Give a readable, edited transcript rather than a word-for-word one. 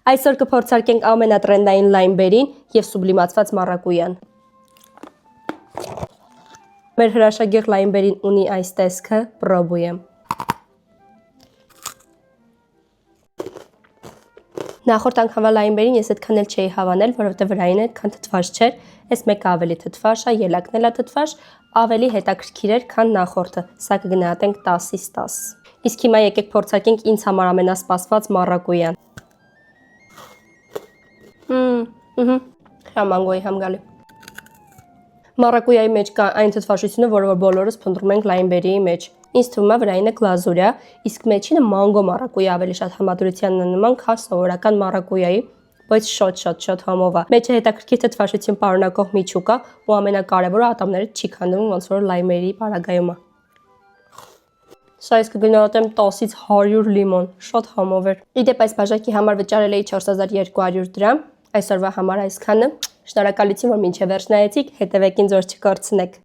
Այսօր կփորձարկենք ամենատրենդային լայմբերին և սուբլիմացված մառակույան։ Մեր հրաշագեղ լայմբերին ունի այս տեսքը, պրոբույեմ։ Նախորդ անգամվա լայմբերին ես այդքան էլ չէի հավանել, որովհետև վրային այդքան թթված չէր, այս մեկը ավելի թթված է, ելակն էլ է թթված, ավելի հետաքրքիր էր, քան նախորդը, սա կգնահատենք 10-ից 10։ Իսկ հիմա եկեք փորձարկենք ինձ համար ամենասպասված մառակույան։ Մանգոյի համ գալի։ Մառակույայի մեջ կա այն թթվաշությունը, որը բոլորս փնտրում ենք լայմբերիի մեջ։ Ինձ թվում է վրայինը գլազուր է, իսկ մեջինը մանգո մառակույա ավելի շատ համադրության նման, քան սովորական մառակույայի, բայց շատ համով է։ Մեջը հետաքրքիր թթվաշություն պարունակող միջուկ է ու ամենակարևորը ատամները չի քանդվում, ոնց որ լայմերի պարագայում է։ Սա ես կգնահատեմ 10-ից 100 լիմոն, շատ համով էր։ Իդեպ այս բաժակի համար վճարել էի 4200 դրամ, այսօրվա համար այսքանը։ Շնորհակալություն, որ մինչև վերջ նայեցիք, հետևեք ինձ, որ չկորցնեք։